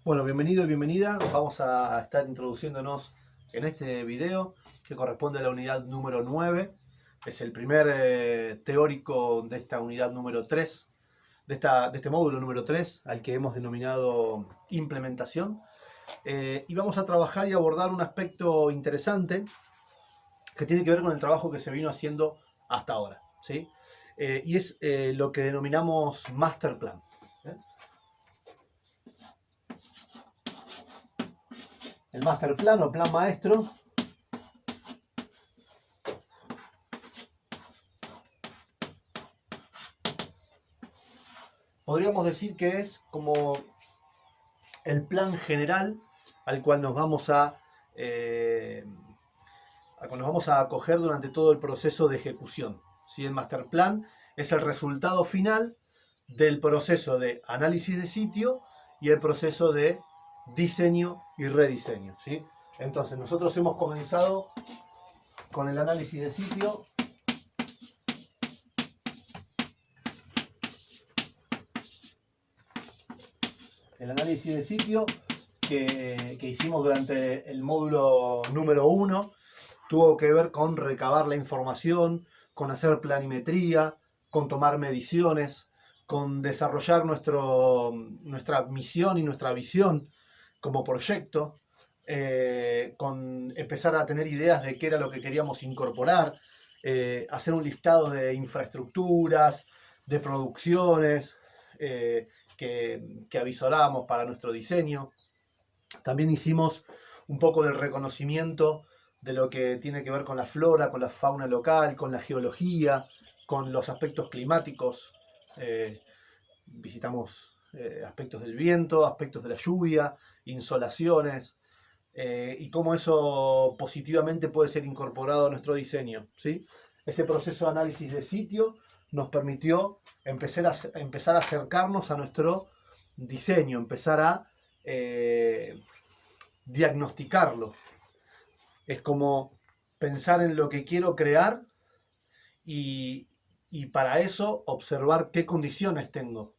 Bueno, bienvenido y bienvenida. Vamos a estar introduciéndonos en este video que corresponde a la unidad número 9. Es el primer teórico de esta unidad número 3, de este módulo número 3, al que hemos denominado implementación. Y vamos a trabajar y abordar un aspecto interesante que tiene que ver con el trabajo que se vino haciendo hasta ahora, ¿sí? Y es lo que denominamos master plan. El master plan o plan maestro podríamos decir que es como el plan general al cual nos vamos a acoger durante todo el proceso de ejecución. ¿Sí? El master plan es el resultado final del proceso de análisis de sitio y el proceso de diseño y rediseño. ¿Sí? Entonces nosotros hemos comenzado con el análisis de sitio. El análisis de sitio que hicimos durante el módulo número 1 tuvo que ver con recabar la información, con hacer planimetría, con tomar mediciones, con desarrollar nuestra misión y nuestra visión como proyecto, con empezar a tener ideas de qué era lo que queríamos incorporar, hacer un listado de infraestructuras, de producciones que avisoramos para nuestro diseño. También hicimos un poco del reconocimiento de lo que tiene que ver con la flora, con la fauna local, con la geología, con los aspectos climáticos. Visitamos aspectos del viento, aspectos de la lluvia, insolaciones, y cómo eso positivamente puede ser incorporado a nuestro diseño, ¿sí? Ese proceso de análisis de sitio nos permitió empezar a acercarnos a nuestro diseño, empezar a diagnosticarlo. Es como pensar en lo que quiero crear y para eso observar qué condiciones tengo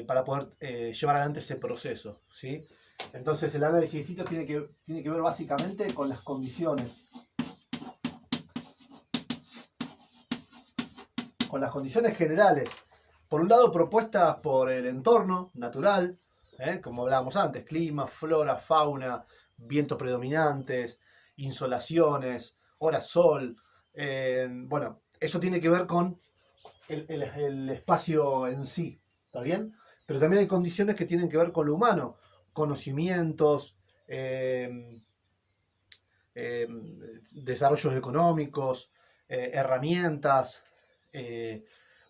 para poder llevar adelante ese proceso, ¿sí? Entonces el análisis de sitio tiene que ver básicamente con las condiciones. Con las condiciones generales. Por un lado, propuestas por el entorno natural, como hablábamos antes, clima, flora, fauna, vientos predominantes, insolaciones, horas sol. Bueno, eso tiene que ver con el espacio en sí, ¿está bien? Pero también hay condiciones que tienen que ver con lo humano, conocimientos, desarrollos económicos, herramientas,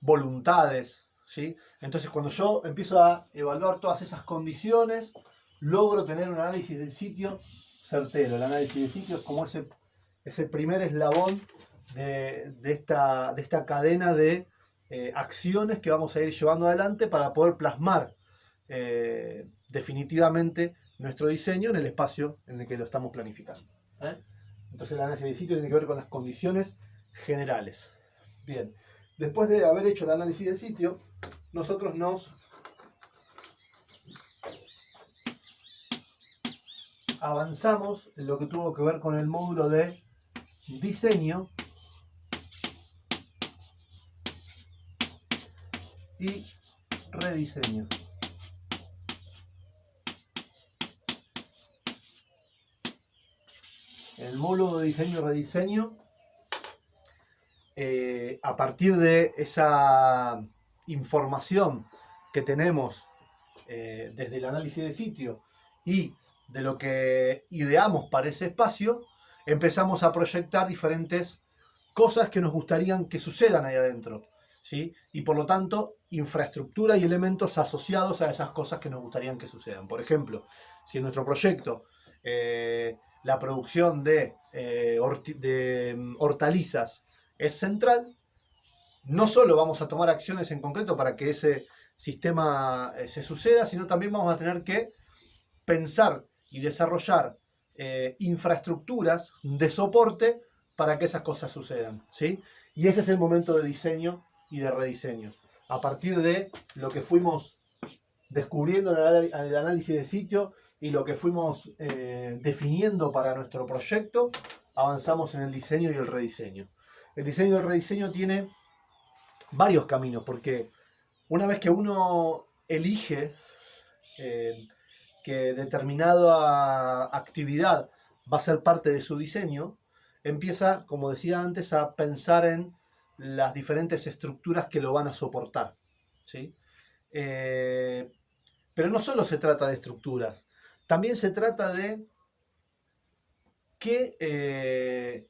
voluntades, ¿sí? Entonces cuando yo empiezo a evaluar todas esas condiciones, logro tener un análisis del sitio certero. El análisis del sitio es como ese primer eslabón de esta cadena de acciones que vamos a ir llevando adelante para poder plasmar definitivamente nuestro diseño en el espacio en el que lo estamos planificando. Entonces el análisis del sitio tiene que ver con las condiciones generales. Bien, después de haber hecho el análisis del sitio, nosotros nos avanzamos en lo que tuvo que ver con el módulo de diseño y rediseño. El módulo de diseño y rediseño, a partir de esa información que tenemos desde el análisis de sitio y de lo que ideamos para ese espacio, empezamos a proyectar diferentes cosas que nos gustarían que sucedan ahí adentro, ¿sí? Y por lo tanto, infraestructura y elementos asociados a esas cosas que nos gustarían que sucedan. Por ejemplo, si en nuestro proyecto la producción de hortalizas es central, no solo vamos a tomar acciones en concreto para que ese sistema se suceda, sino también vamos a tener que pensar y desarrollar infraestructuras de soporte para que esas cosas sucedan, ¿sí? Y ese es el momento de diseño y de rediseño. a partir de lo que fuimos descubriendo en el análisis de sitio y lo que fuimos definiendo para nuestro proyecto, avanzamos en el diseño y el rediseño. El diseño y el rediseño tiene varios caminos, porque una vez que uno elige que determinada actividad va a ser parte de su diseño, empieza, como decía antes, a pensar en las diferentes estructuras que lo van a soportar, ¿sí? Pero no solo se trata de estructuras, también se trata de qué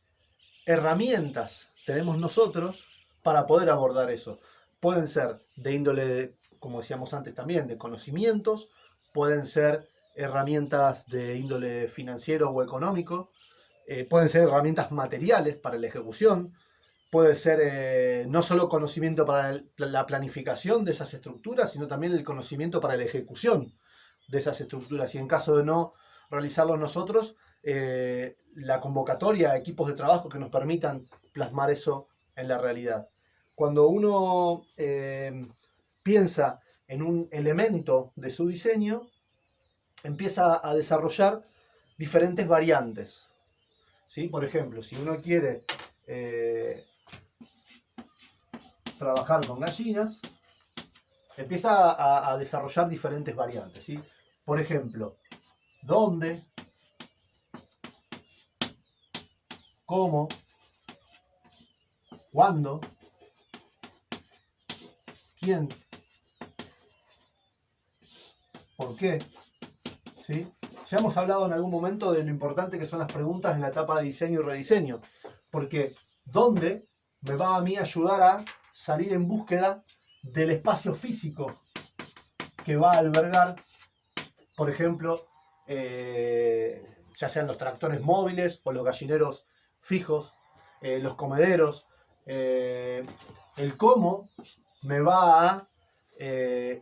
herramientas tenemos nosotros para poder abordar eso. Pueden ser de índole, como decíamos antes también, de conocimientos, pueden ser herramientas de índole financiero o económico, pueden ser herramientas materiales para la ejecución, puede ser no solo conocimiento para la planificación de esas estructuras, sino también el conocimiento para la ejecución de esas estructuras. Y en caso de no realizarlo nosotros, la convocatoria a equipos de trabajo que nos permitan plasmar eso en la realidad. Cuando uno piensa en un elemento de su diseño, empieza a desarrollar diferentes variantes, ¿sí? Por ejemplo, si uno quiere trabajar con gallinas, empieza a desarrollar diferentes variantes, ¿sí? Por ejemplo, ¿dónde? ¿Cómo? ¿Cuándo? ¿Quién? ¿Por qué? ¿Sí? Ya hemos hablado en algún momento de lo importante que son las preguntas en la etapa de diseño y rediseño, porque ¿dónde me va a mí ayudar a salir en búsqueda del espacio físico que va a albergar, por ejemplo, ya sean los tractores móviles o los gallineros fijos, los comederos? El cómo me va a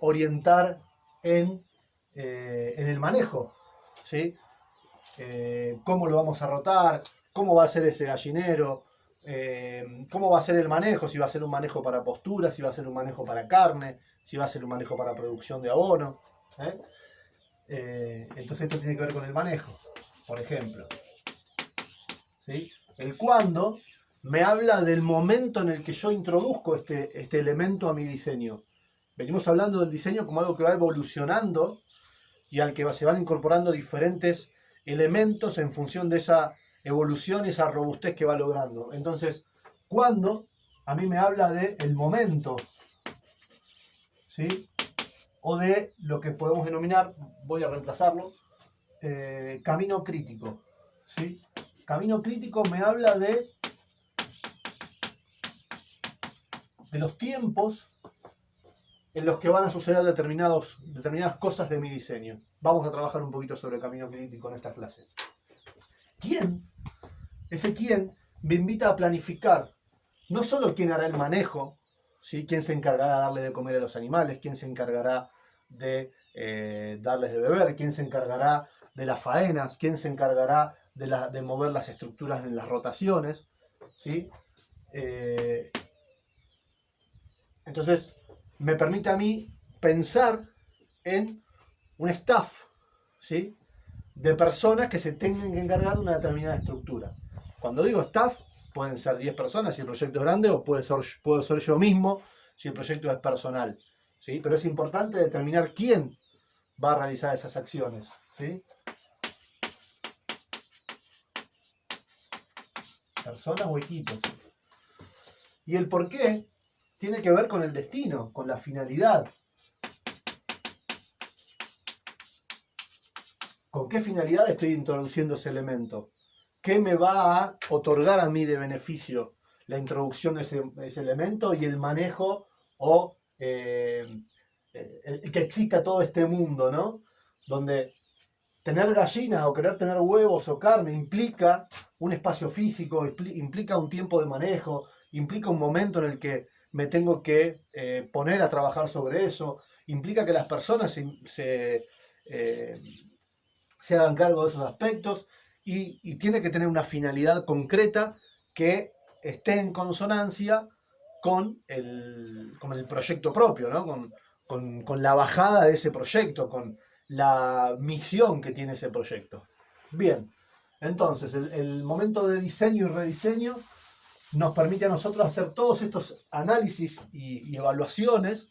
orientar en el manejo, ¿sí? Cómo lo vamos a rotar, cómo va a ser ese gallinero, cómo va a ser el manejo, si va a ser un manejo para postura, si va a ser un manejo para carne, si va a ser un manejo para producción de abono. Entonces esto tiene que ver con el manejo, por ejemplo, ¿sí? El cuándo me habla del momento en el que yo introduzco este elemento a mi diseño. Venimos hablando del diseño como algo que va evolucionando y al que se van incorporando diferentes elementos en función de esa evolución y esa robustez que va logrando. Entonces, ¿cuándo? A mí me habla del momento, ¿sí? O de lo que podemos denominar, voy a reemplazarlo, camino crítico, ¿sí? Camino crítico me habla de los tiempos en los que van a suceder determinadas cosas de mi diseño. Vamos a trabajar un poquito sobre el camino crítico en esta clase. ¿Quién? Ese quién me invita a planificar no solo quién hará el manejo, ¿sí? Quién se encargará de darle de comer a los animales, quién se encargará de darles de beber, quién se encargará de las faenas, quién se encargará de mover las estructuras en las rotaciones, ¿sí? Entonces, me permite a mí pensar en un staff, ¿sí? De personas que se tengan que encargar de una determinada estructura. Cuando digo staff, pueden ser 10 personas si el proyecto es grande, o puedo ser yo mismo si el proyecto es personal, ¿sí? Pero es importante determinar quién va a realizar esas acciones, ¿sí? Personas o equipos. Y el por qué tiene que ver con el destino, con la finalidad. ¿Con qué finalidad estoy introduciendo ese elemento? ¿Qué me va a otorgar a mí de beneficio la introducción de ese elemento y el manejo o que exista todo este mundo, ¿no? Donde tener gallinas o querer tener huevos o carne implica un espacio físico, implica un tiempo de manejo, implica un momento en el que me tengo que poner a trabajar sobre eso, implica que las personas se hagan cargo de esos aspectos y tiene que tener una finalidad concreta que esté en consonancia con el proyecto propio, ¿no? Con la bajada de ese proyecto, con la misión que tiene ese proyecto. Bien, entonces el momento de diseño y rediseño nos permite a nosotros hacer todos estos análisis y evaluaciones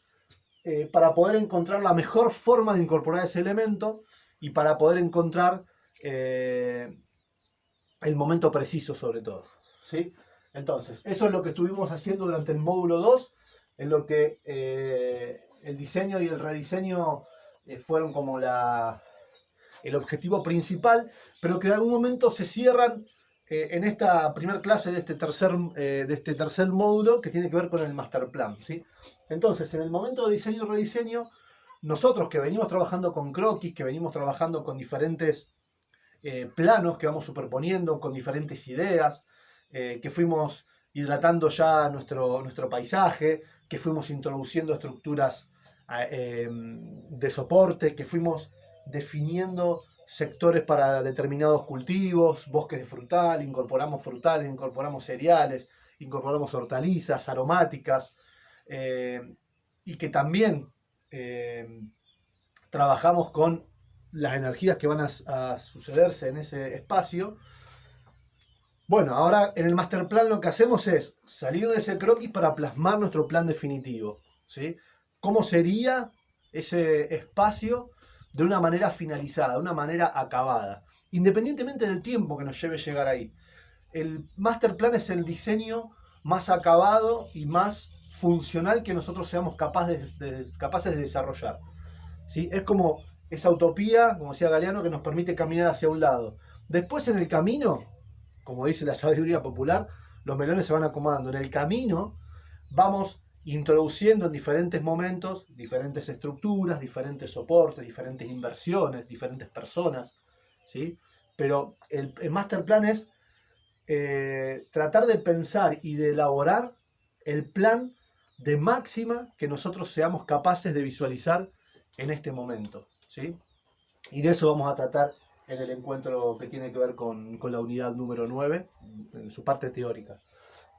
para poder encontrar la mejor forma de incorporar ese elemento y para poder encontrar el momento preciso sobre todo, ¿sí? Entonces, eso es lo que estuvimos haciendo durante el módulo 2, en lo que el diseño y el rediseño fueron como el objetivo principal, pero que en algún momento se cierran en esta primera clase de este tercer módulo que tiene que ver con el master plan, ¿sí? Entonces, en el momento de diseño y rediseño, nosotros que venimos trabajando con croquis, que venimos trabajando con diferentes planos que vamos superponiendo, con diferentes ideas, que fuimos hidratando ya nuestro paisaje, que fuimos introduciendo estructuras de soporte, que fuimos definiendo sectores para determinados cultivos, bosques de frutal, incorporamos frutales, incorporamos cereales, incorporamos hortalizas, aromáticas, y que también trabajamos con las energías que van a sucederse en ese espacio. Bueno, ahora en el master plan lo que hacemos es salir de ese croquis para plasmar nuestro plan definitivo, ¿sí? ¿Cómo sería ese espacio de una manera finalizada, de una manera acabada? Independientemente del tiempo que nos lleve llegar ahí. El master plan es el diseño más acabado y más funcional que nosotros seamos capaces de desarrollar, ¿sí? Es como esa utopía, como decía Galeano, que nos permite caminar hacia un lado. Después en el camino, como dice la sabiduría popular, los melones se van acomodando. En el camino vamos introduciendo en diferentes momentos diferentes estructuras, diferentes soportes, diferentes inversiones, diferentes personas, ¿sí? Pero el master plan es tratar de pensar y de elaborar el plan de máxima que nosotros seamos capaces de visualizar en este momento, ¿sí? Y de eso vamos a tratar en el encuentro que tiene que ver con la unidad número 9, en su parte teórica.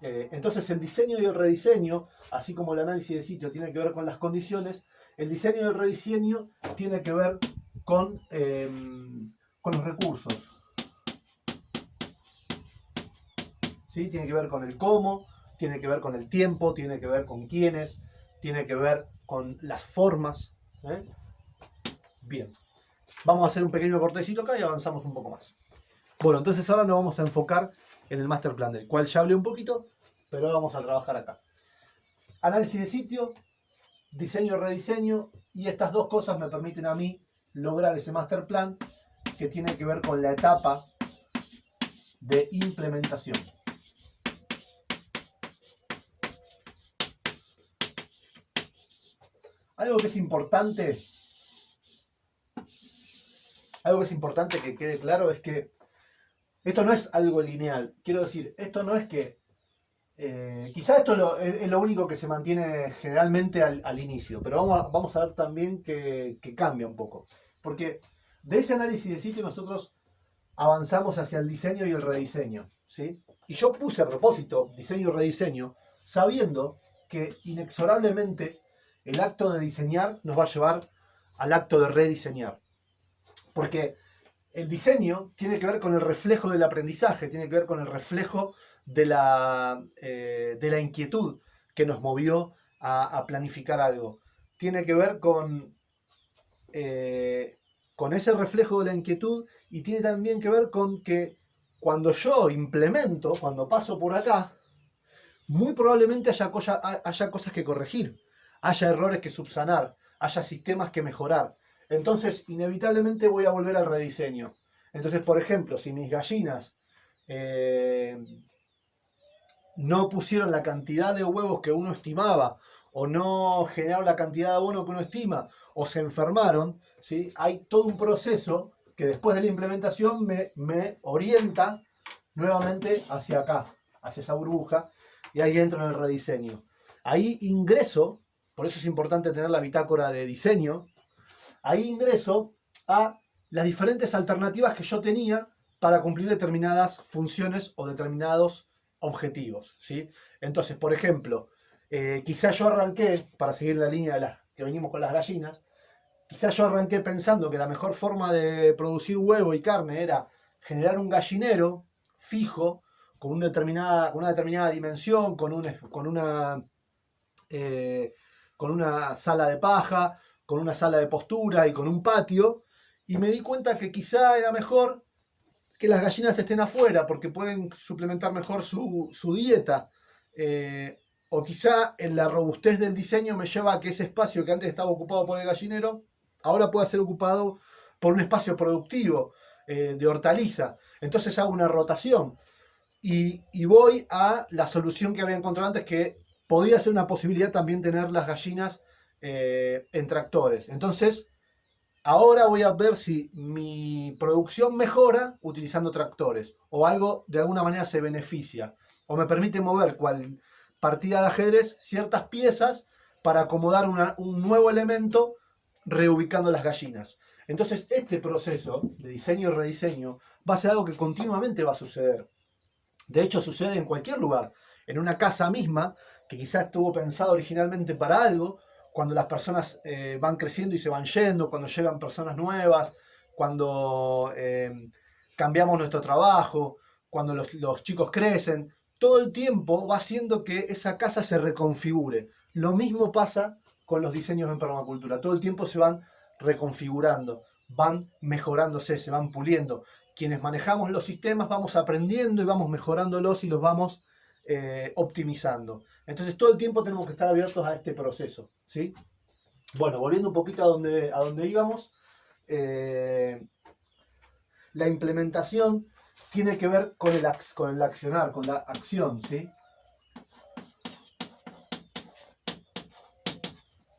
Entonces el diseño y el rediseño, así como el análisis de sitio tiene que ver con las condiciones, el diseño y el rediseño tiene que ver con los recursos, ¿sí? Tiene que ver con el cómo, tiene que ver con el tiempo, tiene que ver con quiénes, tiene que ver con las formas, ¿eh? Bien, vamos a hacer un pequeño cortecito acá y avanzamos un poco más. Bueno, entonces ahora nos vamos a enfocar en el master plan, del cual ya hablé un poquito, pero vamos a trabajar acá. Análisis de sitio, diseño y rediseño, y estas dos cosas me permiten a mí lograr ese master plan que tiene que ver con la etapa de implementación. Algo que es importante que quede claro es que esto no es algo lineal. Quiero decir, esto no es que... quizá esto es lo único que se mantiene generalmente al inicio, pero vamos a ver también que cambia un poco. Porque de ese análisis de sitio nosotros avanzamos hacia el diseño y el rediseño, ¿sí? Y yo puse a propósito diseño y rediseño, sabiendo que inexorablemente el acto de diseñar nos va a llevar al acto de rediseñar. Porque el diseño tiene que ver con el reflejo del aprendizaje, tiene que ver con el reflejo de la inquietud que nos movió a planificar algo. Tiene que ver con ese reflejo de la inquietud, y tiene también que ver con que cuando yo implemento, cuando paso por acá, muy probablemente haya cosas que corregir, haya errores que subsanar, haya sistemas que mejorar. Entonces, inevitablemente voy a volver al rediseño. Entonces, por ejemplo, si mis gallinas no pusieron la cantidad de huevos que uno estimaba, o no generaron la cantidad de abono que uno estima, o se enfermaron, ¿sí? Hay todo un proceso que después de la implementación me orienta nuevamente hacia acá, hacia esa burbuja, y ahí entro en el rediseño. Ahí ingreso, por eso es importante tener la bitácora de diseño, ahí ingreso a las diferentes alternativas que yo tenía para cumplir determinadas funciones o determinados objetivos, ¿sí? Entonces, por ejemplo, Quizá yo arranqué, para seguir la línea de las que venimos con las gallinas, quizá yo arranqué pensando que la mejor forma de producir huevo y carne era generar un gallinero fijo, con una determinada dimensión, eh, con una sala de paja, con una sala de postura y con un patio, y me di cuenta que quizá era mejor que las gallinas estén afuera porque pueden suplementar mejor su dieta. O quizá en la robustez del diseño me lleva a que ese espacio que antes estaba ocupado por el gallinero, ahora pueda ser ocupado por un espacio productivo de hortaliza. Entonces hago una rotación y voy a la solución que había encontrado antes, que podía ser una posibilidad también tener las gallinas en tractores. Entonces, ahora voy a ver si mi producción mejora utilizando tractores o algo de alguna manera se beneficia o me permite mover cual partida de ajedrez ciertas piezas para acomodar un nuevo elemento reubicando las gallinas. Entonces este proceso de diseño y rediseño va a ser algo que continuamente va a suceder. De hecho sucede en cualquier lugar, en una casa misma que quizás estuvo pensada originalmente para algo. Cuando las personas van creciendo y se van yendo, cuando llegan personas nuevas, cuando cambiamos nuestro trabajo, cuando los chicos crecen, todo el tiempo va haciendo que esa casa se reconfigure. Lo mismo pasa con los diseños en permacultura, todo el tiempo se van reconfigurando, van mejorándose, se van puliendo. Quienes manejamos los sistemas vamos aprendiendo y vamos mejorándolos y los vamos optimizando. Entonces todo el tiempo tenemos que estar abiertos a este proceso, ¿sí? Bueno, volviendo un poquito a donde íbamos, la implementación tiene que ver con el accionar, con la acción, ¿sí?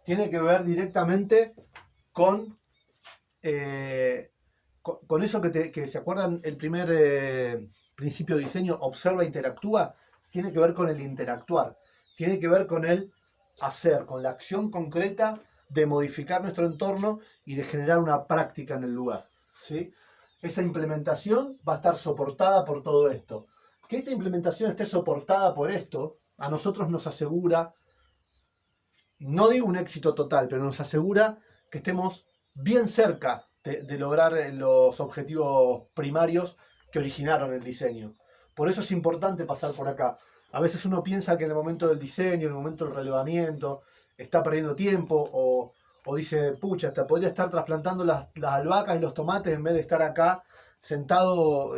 Tiene que ver directamente con eso que se acuerdan, el primer principio de diseño, observa, interactúa, tiene que ver con el interactuar, tiene que ver con el hacer, con la acción concreta de modificar nuestro entorno y de generar una práctica en el lugar, ¿sí? Esa implementación va a estar soportada por todo esto. Que esta implementación esté soportada por esto, a nosotros nos asegura, no digo un éxito total, pero nos asegura que estemos bien cerca de lograr los objetivos primarios que originaron el diseño. Por eso es importante pasar por acá. A veces uno piensa que en el momento del diseño, en el momento del relevamiento, está perdiendo tiempo o dice, pucha, hasta podría estar trasplantando las albahacas y los tomates en vez de estar acá sentado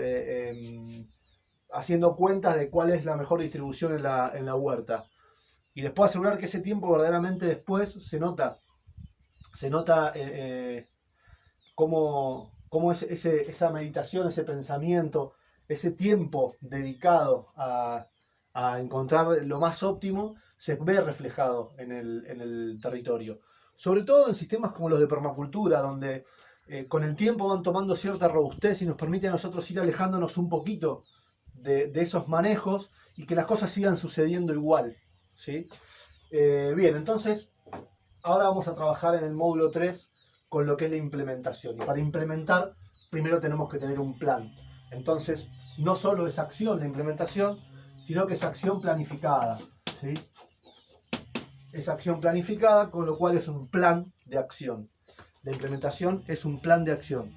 haciendo cuentas de cuál es la mejor distribución en la huerta. Y les puedo asegurar que ese tiempo verdaderamente después se nota cómo es esa meditación, ese pensamiento, ese tiempo dedicado a encontrar lo más óptimo, se ve reflejado en el territorio. Sobre todo en sistemas como los de permacultura, donde con el tiempo van tomando cierta robustez y nos permite a nosotros ir alejándonos un poquito de esos manejos y que las cosas sigan sucediendo igual, ¿sí? Bien, entonces ahora vamos a trabajar en el módulo 3 con lo que es la implementación. Y para implementar, primero tenemos que tener un plan. Entonces, no solo es acción la implementación, sino que es acción planificada, ¿sí? Es acción planificada, con lo cual es un plan de acción. La implementación es un plan de acción.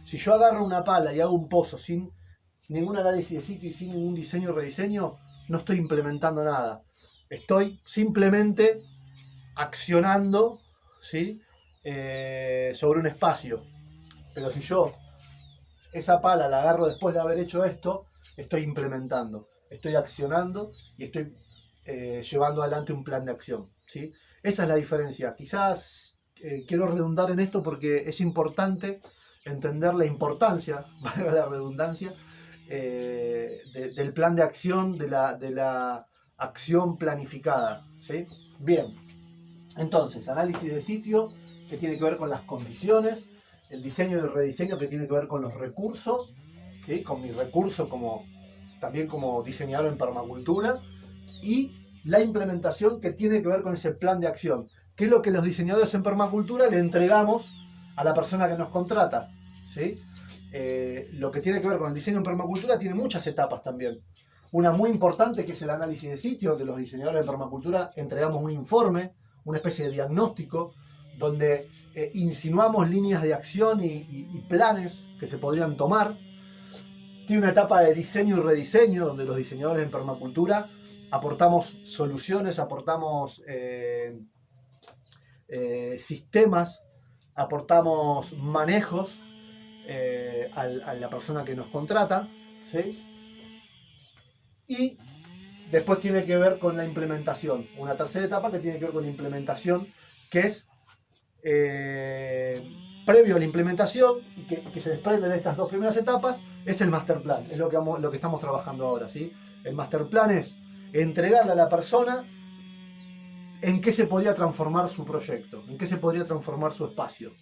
Si yo agarro una pala y hago un pozo sin ningún análisis de sitio y sin ningún diseño o rediseño, no estoy implementando nada. Estoy simplemente accionando, ¿sí? Sobre un espacio. Pero si yo esa pala la agarro después de haber hecho esto, estoy implementando, estoy accionando y estoy llevando adelante un plan de acción, ¿sí? Esa es la diferencia. Quizás quiero redundar en esto porque es importante entender la importancia, valga la redundancia, del plan de acción, de la acción planificada, ¿sí? Bien, entonces, análisis de sitio, que tiene que ver con las condiciones, el diseño y el rediseño, que tiene que ver con los recursos, ¿sí? Con mi recurso también como diseñador en permacultura, y la implementación, que tiene que ver con ese plan de acción, que es lo que los diseñadores en permacultura le entregamos a la persona que nos contrata, ¿sí? Lo que tiene que ver con el diseño en permacultura tiene muchas etapas también. Una muy importante que es el análisis de sitio, donde los diseñadores de permacultura entregamos un informe, una especie de diagnóstico, donde insinuamos líneas de acción y planes que se podrían tomar. Tiene una etapa de diseño y rediseño, donde los diseñadores en permacultura aportamos soluciones, aportamos sistemas, aportamos manejos a la persona que nos contrata, ¿sí? Y después tiene que ver con la implementación. Una tercera etapa que tiene que ver con la implementación, que es previo a la implementación y que se desprende de estas dos primeras etapas, es el master plan. Es lo que estamos trabajando ahora, ¿sí? El master plan es entregarle a la persona en qué se podría transformar su proyecto, en qué se podría transformar su espacio,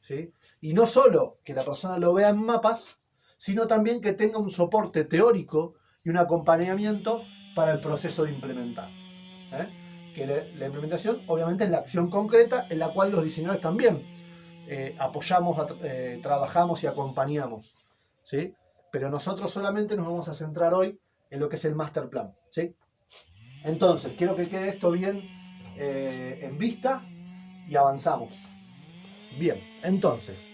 ¿sí? Y no solo que la persona lo vea en mapas, sino también que tenga un soporte teórico y un acompañamiento para el proceso de implementar. Que la implementación obviamente es la acción concreta en la cual los diseñadores también apoyamos, trabajamos y acompañamos, ¿sí? Pero nosotros solamente nos vamos a centrar hoy en lo que es el master plan, ¿sí? Entonces, quiero que quede esto bien en vista y avanzamos. Bien, entonces,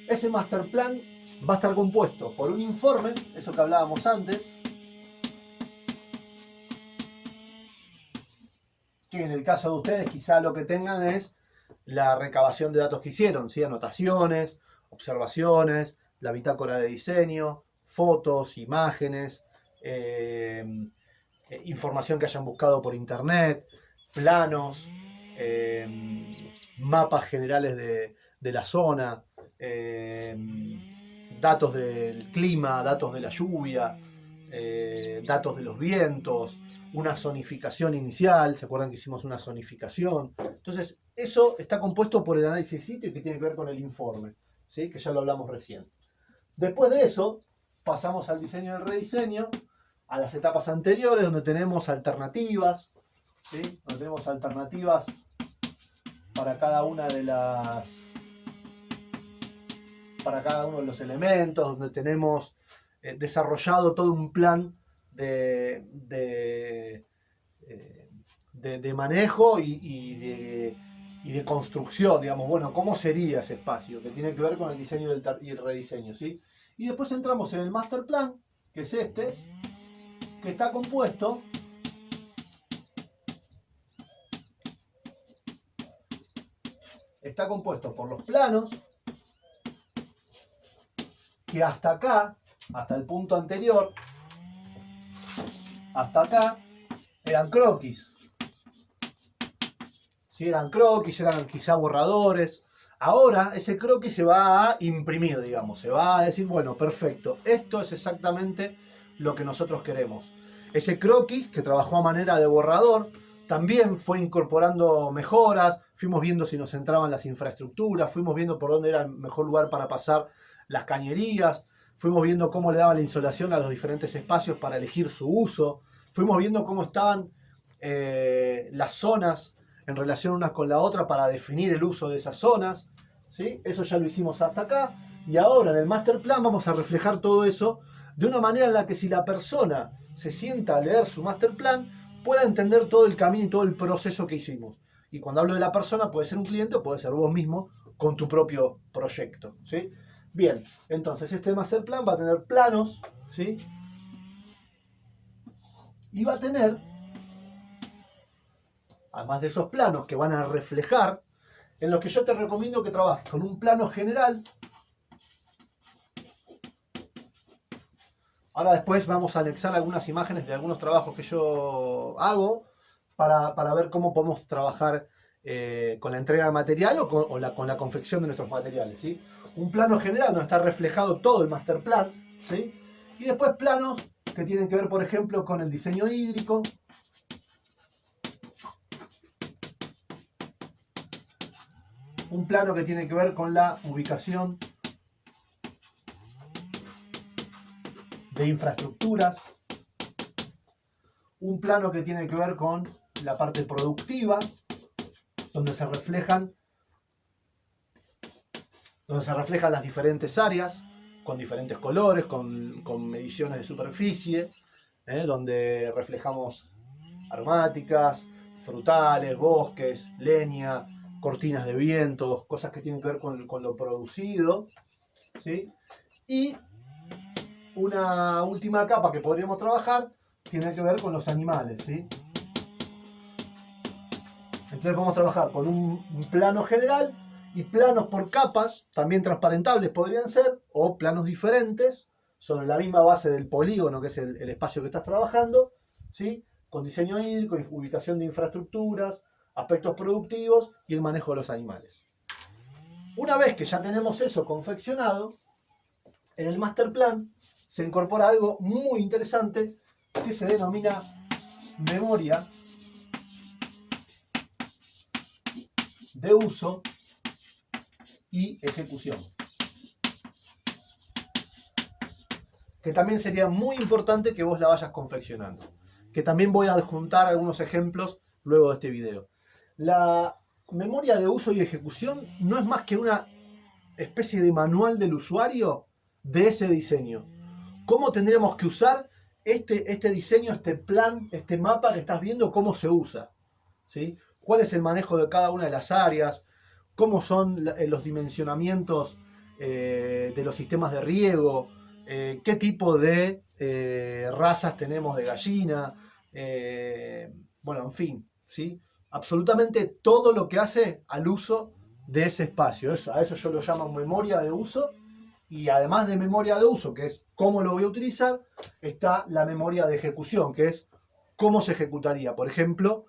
ese master plan va a estar compuesto por un informe, eso que hablábamos antes, que en el caso de ustedes quizá lo que tengan es la recabación de datos que hicieron, ¿sí? Anotaciones, observaciones, la bitácora de diseño, fotos, imágenes, información que hayan buscado por internet, planos, mapas generales de la zona, datos del clima, datos de la lluvia, datos de los vientos, una zonificación inicial, ¿se acuerdan que hicimos una zonificación? Entonces, eso está compuesto por el análisis de sitio y que tiene que ver con el informe, ¿sí? Que ya lo hablamos recién. Después de eso, pasamos al diseño y al rediseño, a las etapas anteriores, donde tenemos alternativas, ¿sí? Donde tenemos alternativas para cada una de las... para cada uno de los elementos, donde tenemos desarrollado todo un plan de manejo y de construcción, digamos, bueno, ¿cómo sería ese espacio? Que tiene que ver con el diseño y el rediseño, ¿sí? Y después entramos en el master plan, que es este, que está compuesto por los planos, que hasta acá, hasta el punto anterior, hasta acá, eran croquis. Si eran croquis, eran quizá borradores. Ahora ese croquis se va a imprimir, digamos. Se va a decir, bueno, perfecto, esto es exactamente lo que nosotros queremos. Ese croquis, que trabajó a manera de borrador, también fue incorporando mejoras. Fuimos viendo si nos entraban las infraestructuras, fuimos viendo por dónde era el mejor lugar para pasar las cañerías, fuimos viendo cómo le daban la insolación a los diferentes espacios para elegir su uso, fuimos viendo cómo estaban las zonas en relación unas con la otra para definir el uso de esas zonas, ¿sí? Eso ya lo hicimos hasta acá, y ahora en el master plan vamos a reflejar todo eso de una manera en la que si la persona se sienta a leer su master plan, pueda entender todo el camino y todo el proceso que hicimos. Y cuando hablo de la persona, puede ser un cliente o puede ser vos mismo con tu propio proyecto, ¿sí? Bien, entonces este master plan va a tener planos, ¿sí? Y va a tener, además de esos planos que van a reflejar, en los que yo te recomiendo que trabajes con un plano general. Ahora después vamos a anexar algunas imágenes de algunos trabajos que yo hago para ver cómo podemos trabajar con la entrega de material o con la confección de nuestros materiales, ¿sí? Un plano general donde está reflejado todo el master plan, ¿sí? Y después planos que tienen que ver, por ejemplo, con el diseño hídrico, un plano que tiene que ver con la ubicación de infraestructuras, un plano que tiene que ver con la parte productiva, donde se reflejan las diferentes áreas, con diferentes colores, con mediciones de superficie, donde reflejamos aromáticas, frutales, bosques, leña, cortinas de vientos, cosas que tienen que ver con lo producido, ¿sí? Y una última capa que podríamos trabajar tiene que ver con los animales, ¿sí? Entonces vamos a trabajar con un plano general y planos por capas, también transparentables podrían ser, o planos diferentes, sobre la misma base del polígono, que es el espacio que estás trabajando, ¿sí? Con diseño hídrico, ubicación de infraestructuras, aspectos productivos y el manejo de los animales. Una vez que ya tenemos eso confeccionado, en el master plan se incorpora algo muy interesante que se denomina memoria de uso y ejecución, que también sería muy importante que vos la vayas confeccionando, que también voy a adjuntar algunos ejemplos luego de este video. La memoria de uso y ejecución no es más que una especie de manual del usuario de ese diseño. ¿Cómo tendríamos que usar este diseño, este plan, este mapa que estás viendo, cómo se usa? ¿Sí? ¿Cuál es el manejo de cada una de las áreas? ¿Cómo son los dimensionamientos de los sistemas de riego? ¿Qué tipo de razas tenemos de gallina? Bueno, en fin, ¿sí? Absolutamente todo lo que hace al uso de ese espacio. A eso yo lo llamo memoria de uso. Y además de memoria de uso, que es cómo lo voy a utilizar, está la memoria de ejecución, que es cómo se ejecutaría. Por ejemplo,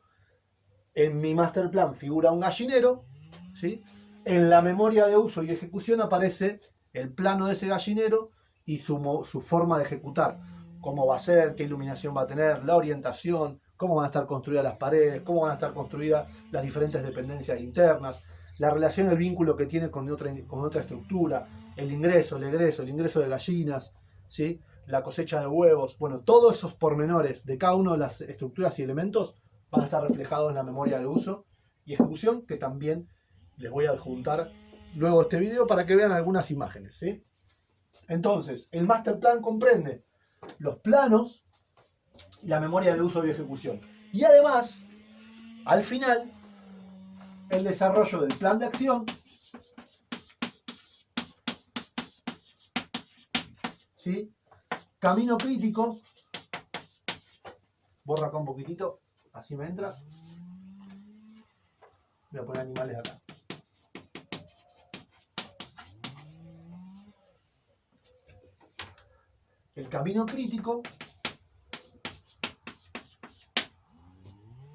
en mi master plan figura un gallinero, ¿sí? En la memoria de uso y ejecución aparece el plano de ese gallinero y su forma de ejecutar. Cómo va a ser, qué iluminación va a tener, la orientación, cómo van a estar construidas las paredes, cómo van a estar construidas las diferentes dependencias internas, la relación, el vínculo que tiene con otra estructura, el ingreso, el egreso, el ingreso de gallinas, ¿sí? La cosecha de huevos. Bueno, todos esos pormenores de cada una de las estructuras y elementos van a estar reflejados en la memoria de uso y ejecución, que también les voy a adjuntar luego de este video para que vean algunas imágenes, ¿sí? Entonces, el master plan comprende los planos y la memoria de uso y ejecución. Y además, al final, el desarrollo del plan de acción, ¿sí? Camino crítico. Borra acá un poquitito, así me entra. Voy a poner animales acá. El camino crítico,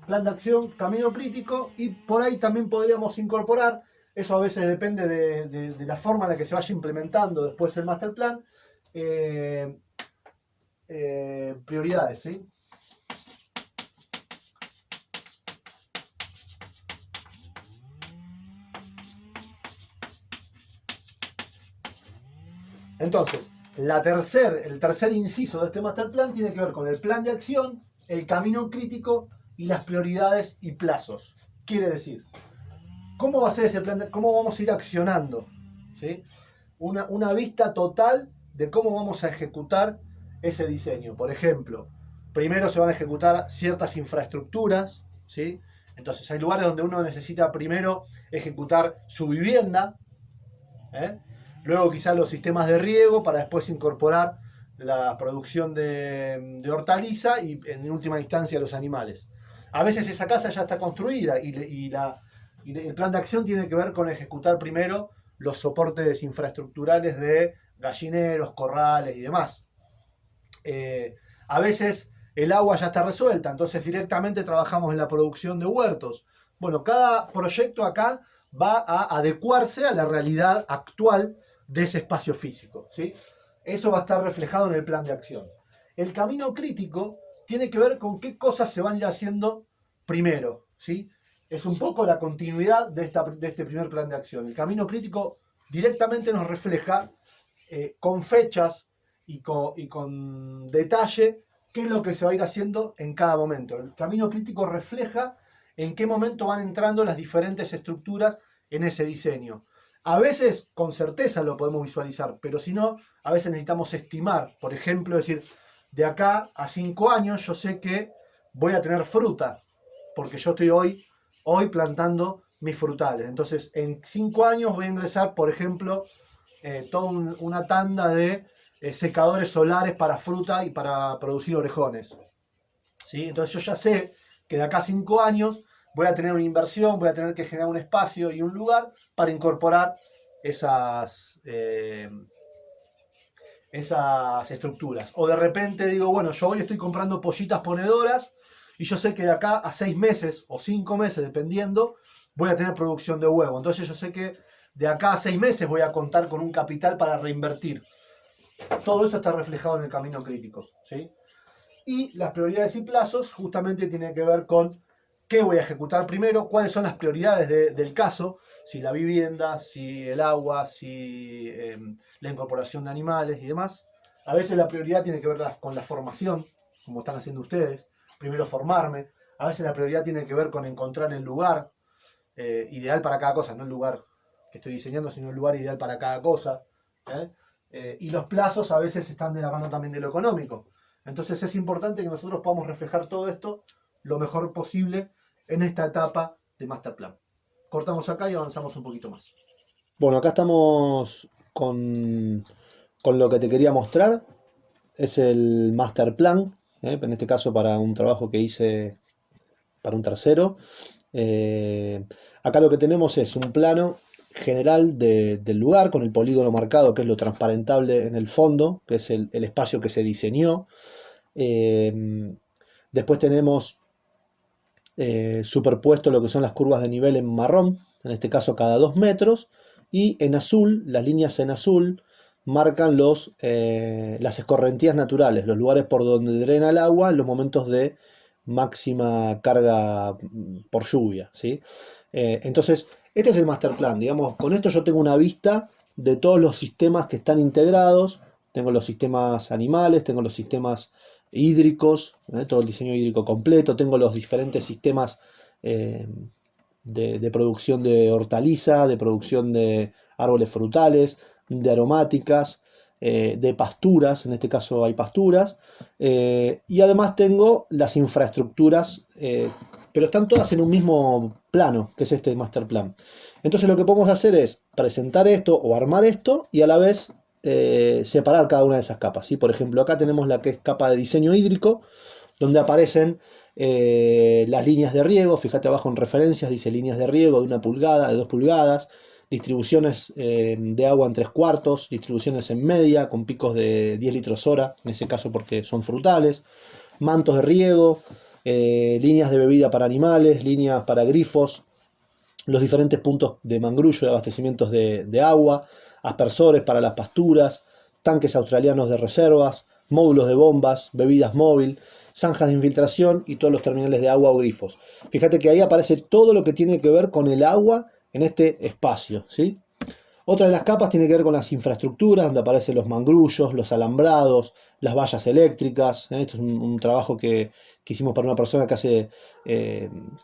plan de acción, camino crítico, y por ahí también podríamos incorporar, eso a veces depende de la forma en la que se vaya implementando después el master plan, prioridades, ¿sí? Entonces, el tercer inciso de este master plan tiene que ver con el plan de acción, el camino crítico y las prioridades y plazos. Quiere decir, ¿cómo va a ser ese plan? ¿Cómo vamos a ir accionando? ¿Sí? Una vista total de cómo vamos a ejecutar ese diseño. Por ejemplo, primero se van a ejecutar ciertas infraestructuras, ¿sí? Entonces hay lugares donde uno necesita primero ejecutar su vivienda, ¿eh? Luego quizás los sistemas de riego para después incorporar la producción de hortaliza y en última instancia los animales. A veces esa casa ya está construida y el plan de acción tiene que ver con ejecutar primero los soportes infraestructurales de gallineros, corrales y demás. A veces el agua ya está resuelta, entonces directamente trabajamos en la producción de huertos. Bueno, cada proyecto acá va a adecuarse a la realidad actual de ese espacio físico, ¿sí? Eso va a estar reflejado en el plan de acción. El camino crítico tiene que ver con qué cosas se van a ir haciendo primero, ¿sí? Es un poco la continuidad de este primer plan de acción. El camino crítico directamente nos refleja con fechas y con detalle qué es lo que se va a ir haciendo en cada momento. El camino crítico refleja en qué momento van entrando las diferentes estructuras en ese diseño. A veces con certeza lo podemos visualizar, pero si no, a veces necesitamos estimar. Por ejemplo, decir, de acá a 5 años yo sé que voy a tener fruta, porque yo estoy hoy plantando mis frutales. Entonces, en 5 años voy a ingresar, por ejemplo, toda una tanda de secadores solares para fruta y para producir orejones. ¿Sí? Entonces yo ya sé que de acá a 5 años voy a tener una inversión, voy a tener que generar un espacio y un lugar para incorporar esas estructuras. O de repente digo, bueno, yo hoy estoy comprando pollitas ponedoras y yo sé que de acá a 6 meses o 5 meses, dependiendo, voy a tener producción de huevo. Entonces yo sé que de acá a 6 meses voy a contar con un capital para reinvertir. Todo eso está reflejado en el camino crítico, ¿sí? Y las prioridades y plazos justamente tienen que ver con qué voy a ejecutar primero, cuáles son las prioridades del caso, si la vivienda, si el agua, si la incorporación de animales y demás. A veces la prioridad tiene que ver con la formación, como están haciendo ustedes, primero formarme. A veces la prioridad tiene que ver con encontrar el lugar ideal para cada cosa, no el lugar que estoy diseñando, sino el lugar ideal para cada cosa. ¿eh? Y los plazos a veces están de la mano también de lo económico. Entonces es importante que nosotros podamos reflejar todo esto lo mejor posible en esta etapa de Master Plan. Cortamos acá y avanzamos un poquito más. Bueno, acá estamos con lo que te quería mostrar. Es el Master Plan, en este caso para un trabajo que hice para un tercero. Acá lo que tenemos es un plano general del lugar con el polígono marcado, que es lo transparentable en el fondo, que es el espacio que se diseñó. Después tenemos superpuesto lo que son las curvas de nivel en marrón, en este caso cada 2 metros, y en azul, las líneas en azul marcan las escorrentías naturales, los lugares por donde drena el agua en los momentos de máxima carga por lluvia, ¿sí? Entonces, este es el master plan, digamos, con esto yo tengo una vista de todos los sistemas que están integrados, tengo los sistemas animales, tengo los sistemas hídricos, todo el diseño hídrico completo, tengo los diferentes sistemas eh, de producción de hortaliza, de producción de árboles frutales, de aromáticas, de pasturas, en este caso hay pasturas, y además tengo las infraestructuras, pero están todas en un mismo plano, que es este master plan. Entonces lo que podemos hacer es presentar esto o armar esto y a la vez separar cada una de esas capas, ¿sí? Por ejemplo, acá tenemos la que es capa de diseño hídrico, donde aparecen las líneas de riego. Fíjate abajo en referencias, dice líneas de riego de 1 pulgada, de 2 pulgadas, distribuciones de agua en 3/4, distribuciones en media, con picos de 10 litros hora, en ese caso porque son frutales, mantos de riego, líneas de bebida para animales, líneas para grifos, los diferentes puntos de mangrullo y abastecimientos de agua, aspersores para las pasturas, tanques australianos de reservas, módulos de bombas, bebidas móvil, zanjas de infiltración y todos los terminales de agua o grifos. Fíjate que ahí aparece todo lo que tiene que ver con el agua en este espacio, ¿sí? Otra de las capas tiene que ver con las infraestructuras, donde aparecen los mangrullos, los alambrados, las vallas eléctricas. Esto es un trabajo que hicimos para una persona que hace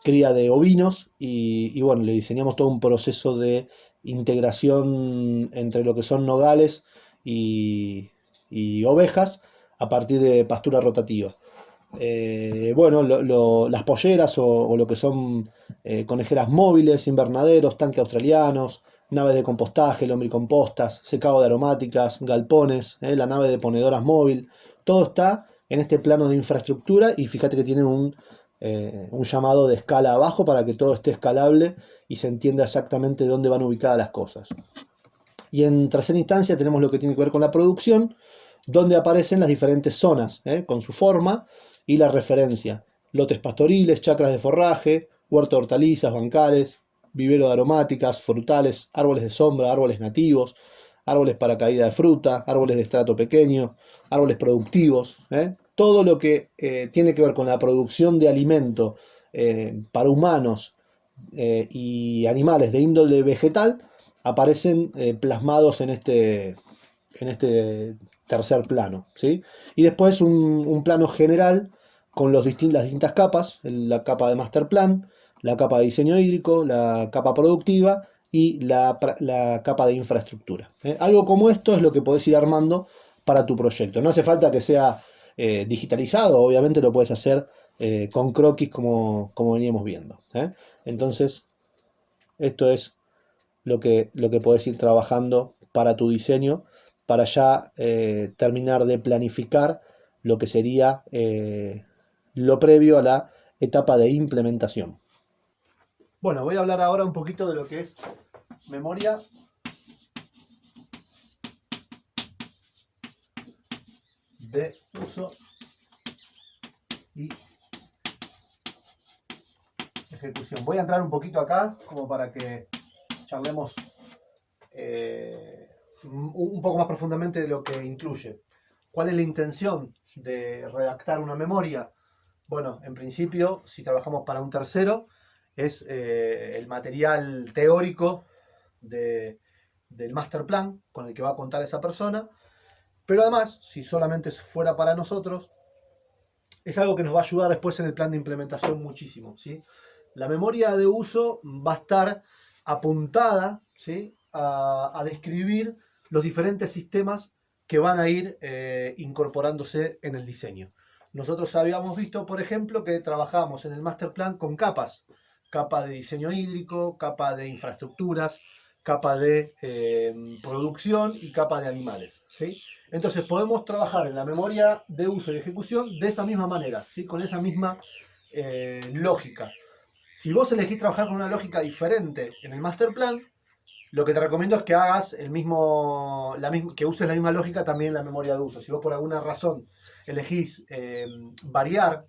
cría de ovinos y bueno, le diseñamos todo un proceso de integración entre lo que son nogales y ovejas a partir de pastura rotativa. Bueno, las polleras o lo que son conejeras móviles, invernaderos, tanques australianos, naves de compostaje, lombricompostas, secado de aromáticas, galpones, la nave de ponedoras móvil, todo está en este plano de infraestructura y fíjate que tiene un llamado de escala abajo para que todo esté escalable y se entienda exactamente dónde van ubicadas las cosas. Y en tercera instancia tenemos lo que tiene que ver con la producción, donde aparecen las diferentes zonas, con su forma y la referencia. Lotes pastoriles, chacras de forraje, huerto de hortalizas, bancales, vivero de aromáticas, frutales, árboles de sombra, árboles nativos, árboles para caída de fruta, árboles de estrato pequeño, árboles productivos. Todo lo que tiene que ver con la producción de alimento para humanos y animales de índole vegetal aparecen plasmados en este tercer plano, ¿sí? Y después un plano general con las distintas capas, la capa de master plan, la capa de diseño hídrico, la capa productiva y la capa de infraestructura. Algo como esto es lo que podés ir armando para tu proyecto. No hace falta que sea digitalizado, obviamente lo puedes hacer con croquis como veníamos viendo. Entonces, esto es lo que podés ir trabajando para tu diseño, para ya terminar de planificar lo que sería lo previo a la etapa de implementación. Bueno, voy a hablar ahora un poquito de lo que es memoria de uso y ejecución. Voy a entrar un poquito acá como para que charlemos un poco más profundamente de lo que incluye. ¿Cuál es la intención de redactar una memoria? Bueno, en principio, si trabajamos para un tercero, es el material teórico del master plan con el que va a contar esa persona. Pero además, si solamente fuera para nosotros, es algo que nos va a ayudar después en el plan de implementación muchísimo, ¿sí? La memoria de uso va a estar apuntada, ¿sí?, a describir los diferentes sistemas que van a ir incorporándose en el diseño. Nosotros habíamos visto, por ejemplo, que trabajamos en el master plan con capas. Capa de diseño hídrico, capa de infraestructuras, capa de producción y capa de animales, ¿sí? Entonces podemos trabajar en la memoria de uso y ejecución de esa misma manera, ¿sí?, con esa misma lógica. Si vos elegís trabajar con una lógica diferente en el master plan, lo que te recomiendo es que hagas que uses la misma lógica también en la memoria de uso. Si vos por alguna razón elegís variar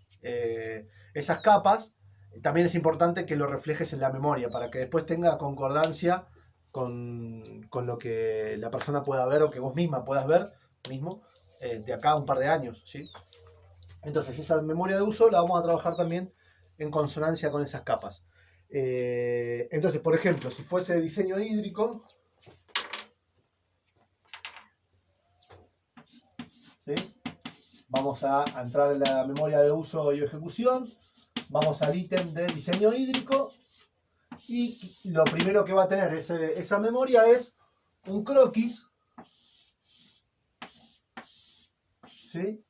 esas capas, también es importante que lo reflejes en la memoria para que después tenga concordancia con lo que la persona pueda ver o que vos misma puedas ver mismo de acá a un par de años, ¿sí? Entonces esa memoria de uso la vamos a trabajar también en consonancia con esas capas. Entonces, por ejemplo, si fuese diseño hídrico, ¿sí?, vamos a entrar en la memoria de uso y ejecución, vamos al ítem de diseño hídrico y lo primero que va a tener esa memoria es un croquis, ¿sí?,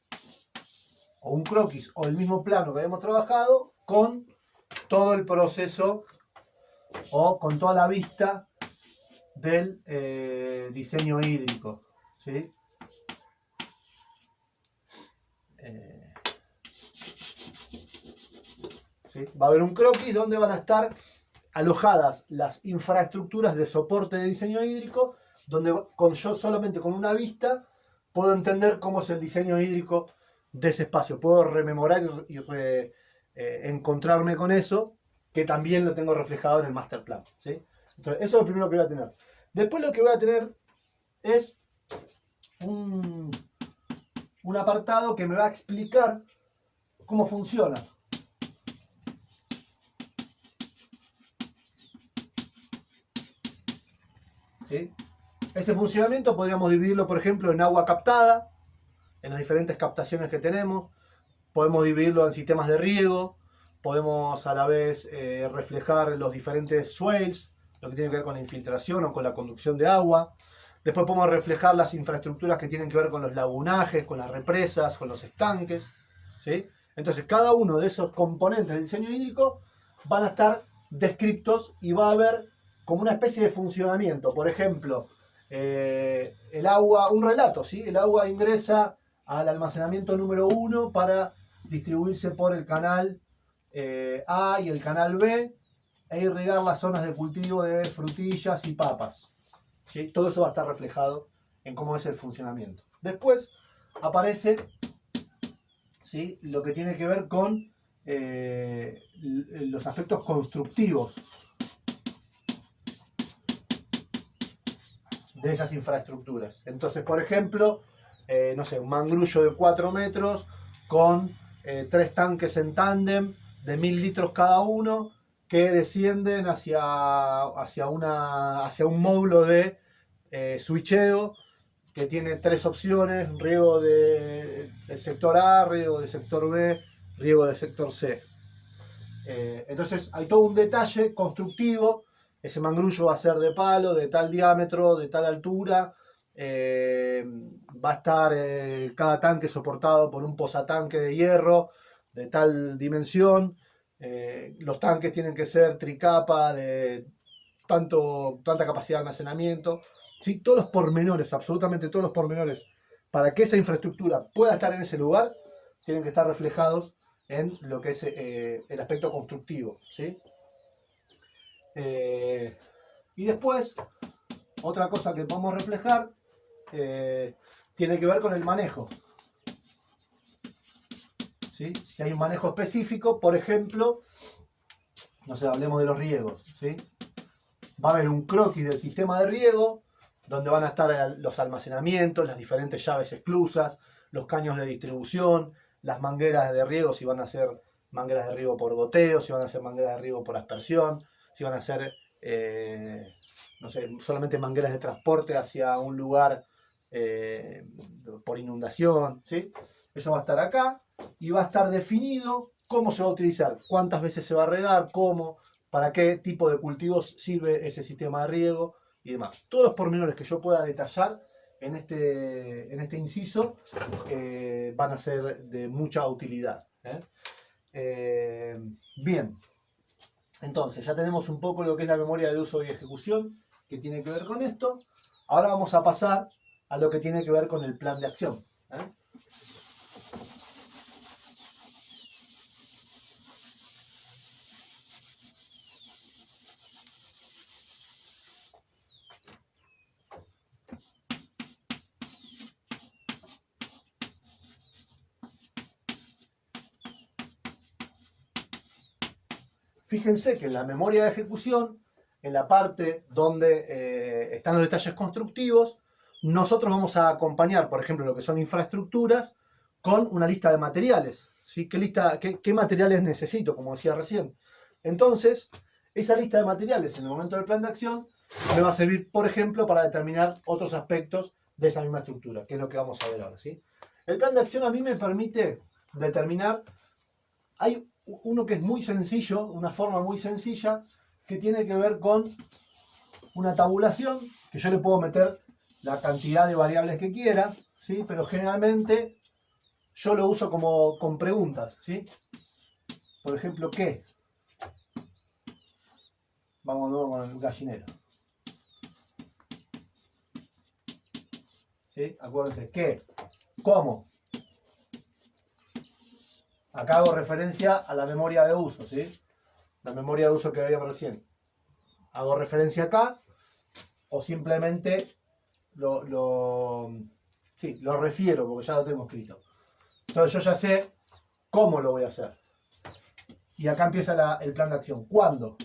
o un croquis o el mismo plano que habíamos trabajado con todo el proceso o con toda la vista del diseño hídrico, ¿sí? ¿Sí? Va a haber un croquis donde van a estar alojadas las infraestructuras de soporte de diseño hídrico, donde yo solamente con una vista puedo entender cómo es el diseño hídrico de ese espacio. Puedo rememorar y encontrarme con eso, que también lo tengo reflejado en el master plan, ¿sí? Entonces, eso es lo primero que voy a tener. Después lo que voy a tener es un apartado que me va a explicar cómo funciona. ¿Sí? Ese funcionamiento podríamos dividirlo, por ejemplo, en agua captada, en las diferentes captaciones que tenemos. Podemos dividirlo en sistemas de riego. Podemos a la vez reflejar los diferentes swales, lo que tiene que ver con la infiltración o con la conducción de agua. Después podemos reflejar las infraestructuras que tienen que ver con los lagunajes, con las represas, con los estanques, ¿sí? Entonces, cada uno de esos componentes del diseño hídrico van a estar descritos y va a haber como una especie de funcionamiento. Por ejemplo, el agua, un relato, ¿sí? El agua ingresa al almacenamiento número 1 para distribuirse por el canal A y el canal B e irrigar las zonas de cultivo de frutillas y papas, ¿sí? Todo eso va a estar reflejado en cómo es el funcionamiento. Después aparece, ¿sí?, lo que tiene que ver con los aspectos constructivos de esas infraestructuras. Entonces, por ejemplo, no sé, un mangrullo de 4 metros con 3 tanques en tándem de 1000 litros cada uno que descienden hacia un módulo de switcheo que tiene 3 opciones: riego del sector A, riego del sector B, riego del sector C. Entonces hay todo un detalle constructivo. Ese mangrullo va a ser de palo, de tal diámetro, de tal altura, va a estar cada tanque soportado por un posatanque de hierro de tal dimensión. Los tanques tienen que ser tricapa de tanta capacidad de almacenamiento. ¿Sí? Todos los pormenores, absolutamente todos los pormenores, para que esa infraestructura pueda estar en ese lugar, tienen que estar reflejados en lo que es el aspecto constructivo. ¿Sí? Y después, otra cosa que podemos reflejar tiene que ver con el manejo. ¿Sí? Si hay un manejo específico, por ejemplo, no sé, hablemos de los riegos. ¿Sí? Va a haber un croquis del sistema de riego, donde van a estar los almacenamientos, las diferentes llaves esclusas, los caños de distribución, las mangueras de riego, si van a ser mangueras de riego por goteo, si van a ser mangueras de riego por aspersión, si van a ser, no sé, solamente mangueras de transporte hacia un lugar por inundación, ¿sí? Eso va a estar acá y va a estar definido cómo se va a utilizar, cuántas veces se va a regar, cómo, para qué tipo de cultivos sirve ese sistema de riego y demás. Todos los pormenores que yo pueda detallar en este inciso van a ser de mucha utilidad. Bien, entonces ya tenemos un poco lo que es la memoria de uso y ejecución, que tiene que ver con esto. Ahora vamos a pasar a lo que tiene que ver con el plan de acción. Fíjense que en la memoria de ejecución, en la parte donde están los detalles constructivos, nosotros vamos a acompañar, por ejemplo, lo que son infraestructuras, con una lista de materiales. ¿Sí? ¿Qué materiales necesito? Como decía recién. Entonces, esa lista de materiales en el momento del plan de acción me va a servir, por ejemplo, para determinar otros aspectos de esa misma estructura, que es lo que vamos a ver ahora. ¿Sí? El plan de acción a mí me permite determinar... Hay uno que es muy sencillo, una forma muy sencilla, que tiene que ver con una tabulación, que yo le puedo meter la cantidad de variables que quiera, ¿sí? Pero generalmente yo lo uso como con preguntas. ¿Sí? Por ejemplo, ¿qué? Vamos luego con el gallinero. ¿Sí? Acuérdense, ¿qué? ¿Cómo? Acá hago referencia a la memoria de uso, ¿sí? La memoria de uso que veíamos recién. Hago referencia acá o simplemente lo refiero porque ya lo tengo escrito. Entonces yo ya sé cómo lo voy a hacer. Y acá empieza el plan de acción. ¿Cuándo?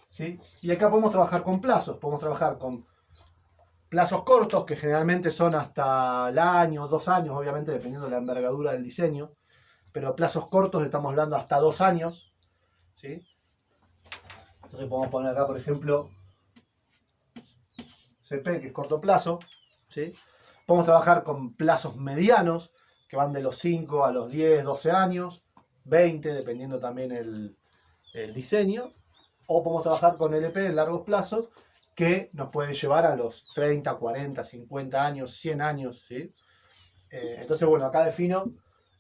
¿Sí? Y acá podemos trabajar con plazos. Podemos trabajar con plazos cortos, que generalmente son hasta el año, 2 años, obviamente, dependiendo de la envergadura del diseño. Pero plazos cortos estamos hablando hasta 2 años. ¿Sí? Entonces podemos poner acá, por ejemplo, CP, que es corto plazo. ¿Sí? Podemos trabajar con plazos medianos, que van de los 5 a los 10, 12 años, 20, dependiendo también el diseño. O podemos trabajar con LP en largos plazos, que nos pueden llevar a los 30, 40, 50 años, 100 años. ¿Sí? Entonces, bueno, acá defino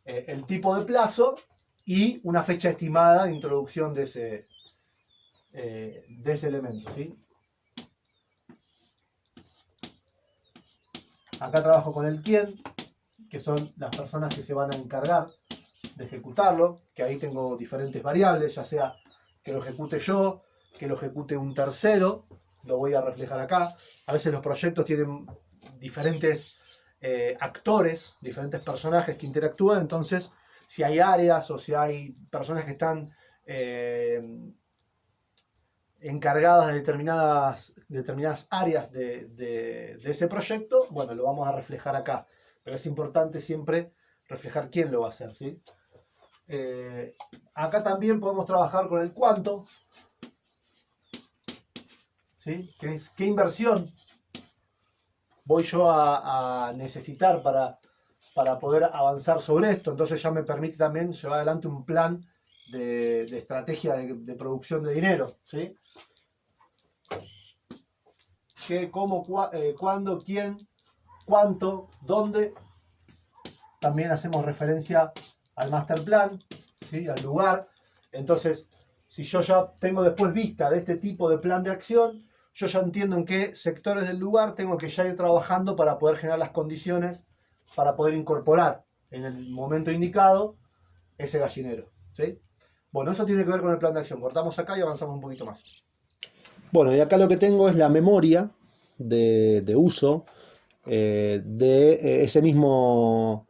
el tipo de plazo y una fecha estimada de introducción de ese elemento. ¿Sí? Acá trabajo con el quién, que son las personas que se van a encargar de ejecutarlo, que ahí tengo diferentes variables, ya sea que lo ejecute yo, que lo ejecute un tercero, lo voy a reflejar acá. A veces los proyectos tienen diferentes actores, diferentes personajes que interactúan, entonces si hay áreas o si hay personas que están encargadas de determinadas áreas de ese proyecto, bueno, lo vamos a reflejar acá. Pero es importante siempre reflejar quién lo va a hacer. ¿Sí? Acá también podemos trabajar con el cuánto. ¿Sí? ¿Qué inversión voy yo a necesitar para poder avanzar sobre esto? Entonces ya me permite también llevar adelante un plan de estrategia de producción de dinero. ¿Sí? qué, cómo, cuándo, quién, cuánto, dónde. También hacemos referencia al master plan, ¿sí? Al lugar. Entonces, si yo ya tengo después vista de este tipo de plan de acción, yo ya entiendo en qué sectores del lugar tengo que ya ir trabajando para poder generar las condiciones para poder incorporar en el momento indicado ese gallinero, ¿sí? Bueno, eso tiene que ver con el plan de acción. Cortamos acá y avanzamos un poquito más. Bueno, y acá lo que tengo es la memoria de uso de este mismo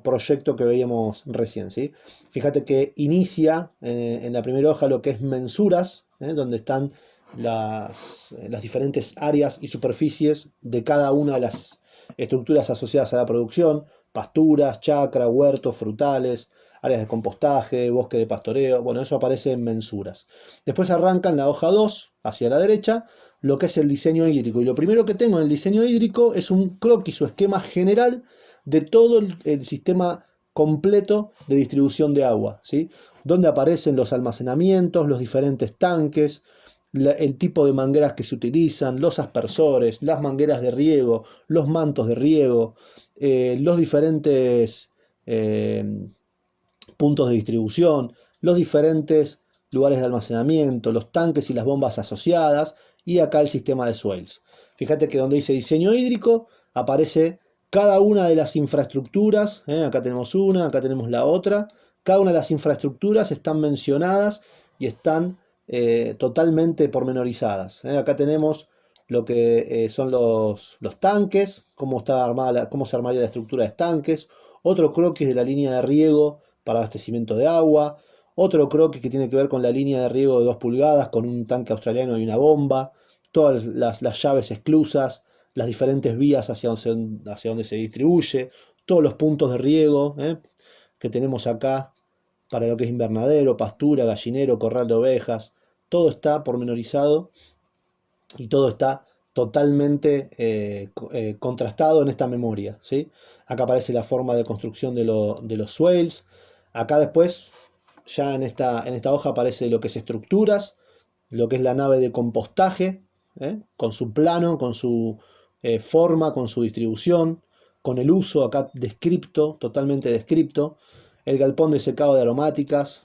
proyecto que veíamos recién, ¿sí? Fíjate que inicia en la primera hoja lo que es mensuras, donde están las diferentes áreas y superficies de cada una de las estructuras asociadas a la producción: pasturas, chacra, huertos, frutales, áreas de compostaje, bosque de pastoreo. Bueno, eso aparece en mensuras. Después arranca en la hoja 2, hacia la derecha, lo que es el diseño hídrico. Y lo primero que tengo en el diseño hídrico es un croquis o esquema general de todo el sistema completo de distribución de agua, ¿sí? Donde aparecen los almacenamientos, los diferentes tanques, el tipo de mangueras que se utilizan, los aspersores, las mangueras de riego, los mantos de riego, los diferentes puntos de distribución, los diferentes lugares de almacenamiento, los tanques y las bombas asociadas, y acá el sistema de swales. Fíjate que donde dice diseño hídrico aparece cada una de las infraestructuras, acá tenemos una, acá tenemos la otra. Cada una de las infraestructuras están mencionadas y están totalmente pormenorizadas. Acá tenemos lo que son los tanques, cómo está armada, cómo se armaría la estructura de tanques, otro croquis de la línea de riego para abastecimiento de agua, otro croquis que tiene que ver con la línea de riego de 2 pulgadas con un tanque australiano y una bomba, todas las llaves esclusas, las diferentes vías hacia donde se distribuye, todos los puntos de riego que tenemos acá para lo que es invernadero, pastura, gallinero, corral de ovejas. Todo está pormenorizado y todo está totalmente contrastado en esta memoria, ¿sí? Acá aparece la forma de construcción de los swales. Acá después, ya en esta hoja aparece lo que es estructuras, lo que es la nave de compostaje, con su plano, con su forma, con su distribución, con el uso acá descripto, totalmente descripto, el galpón de secado de aromáticas,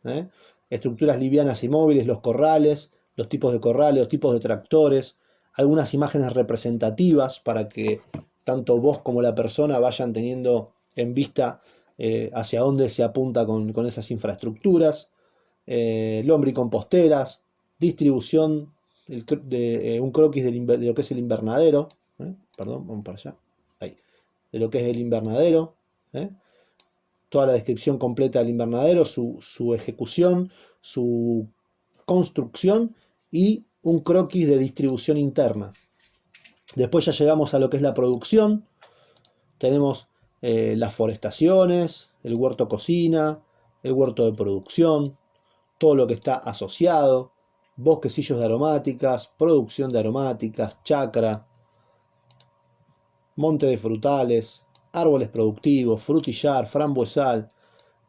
¿eh? Estructuras livianas y móviles, los corrales, los tipos de corrales, los tipos de tractores, algunas imágenes representativas para que tanto vos como la persona vayan teniendo en vista hacia dónde se apunta con esas infraestructuras, lombricomposteras, distribución de un croquis de lo que es el invernadero, perdón, vamos para allá, ahí, de lo que es el invernadero, toda la descripción completa del invernadero, su ejecución, su construcción y un croquis de distribución interna. Después ya llegamos a lo que es la producción. Tenemos las forestaciones, el huerto cocina, el huerto de producción, todo lo que está asociado, bosquecillos de aromáticas, producción de aromáticas, chacra, monte de frutales, árboles productivos, frutillar, frambuesal,